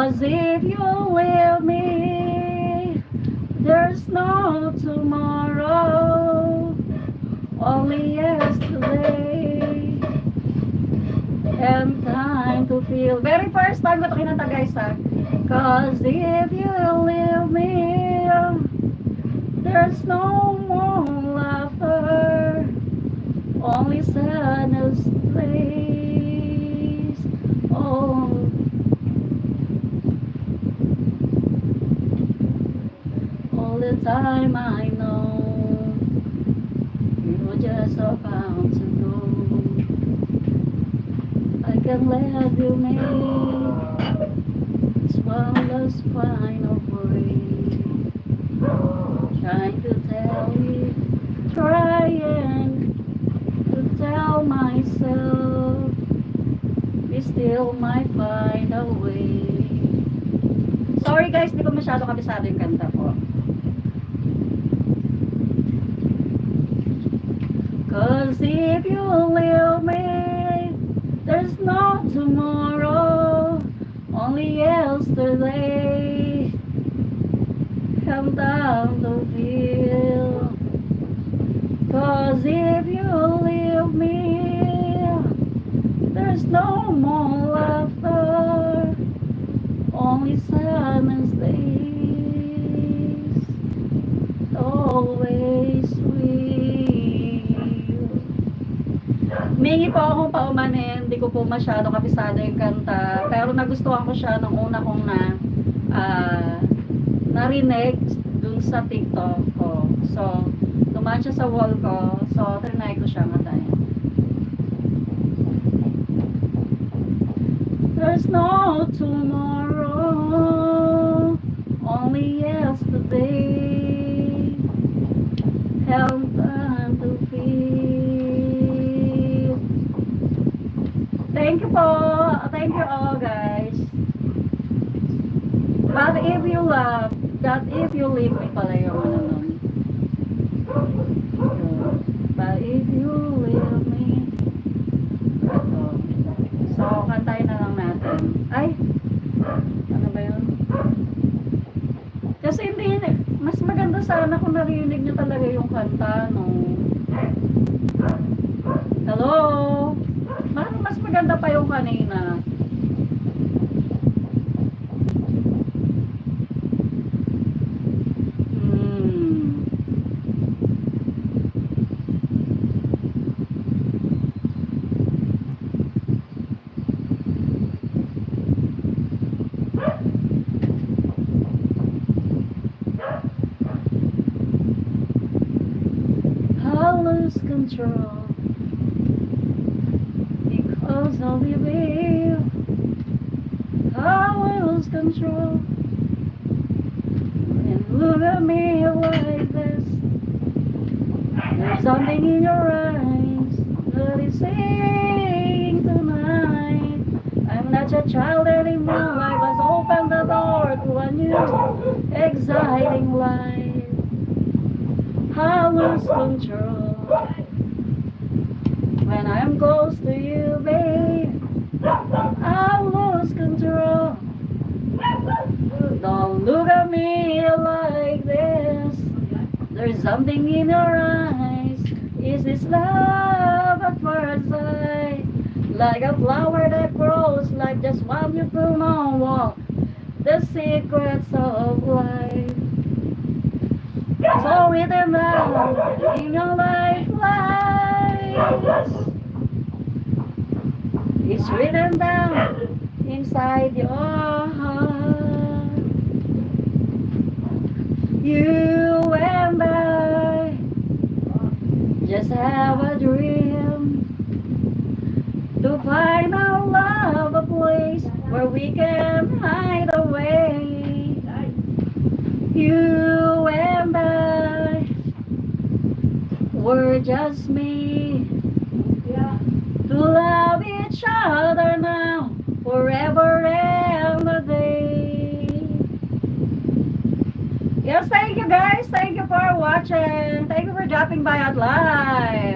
'Cause if you leave me, there's no tomorrow, only yesterday, and time to feel. Very first time ko ito kinanta, guys, ha? 'Cause if you leave me, there's no more laughter, only sadness stays. Oh, all the time I know you're just about to go. I can let you make this one last final break. Trying to tell you, trying to tell myself we still might find a way. Sorry guys, di ko masyado kabisado yung kanta ko. 'Cause if you leave me, there's no tomorrow, only yesterday, come down to feel. 'Cause if you leave me, there's no more laughter, only sadness days, always with you. Mingi po akong paumanin, hindi ko po masyado kabisado yung kanta, pero nagustuhan ko siya nung una kong narinig dun sa TikTok ko. So, dumaan siya sa wall ko, so trinay ko siya ngatayin. There's no tomorrow, only yesterday, held time to feel. Thank you po. Thank you all, guys. But if you love, that if you leave me pala yung ano nun. But if you leave me, so kantayin na lang natin. Ay, ano ba yun? Kasi hindi, mas maganda sana kung narinig nyo talaga yung kanta, no? Hello? Mas maganda pa yung kanina. I lose control because of you, babe. I lose control and look at me like this. There's something in your eyes that is saying tonight, I'm not your child anymore. I must open the door to a new exciting life. I lose control when I am close to you, babe. I lose control. Don't look at me like this. There's something in your eyes. Is this love at first sight? Like a flower that grows, like just one you do know. The secrets of life. So written down in your lifelines, it's written down inside your heart. You and I just have a dream to find our love a place where we can hide away. You and I were just made to love each other now, forever and a day. Yes, thank you guys. Thank you for watching. Thank you for dropping by at live.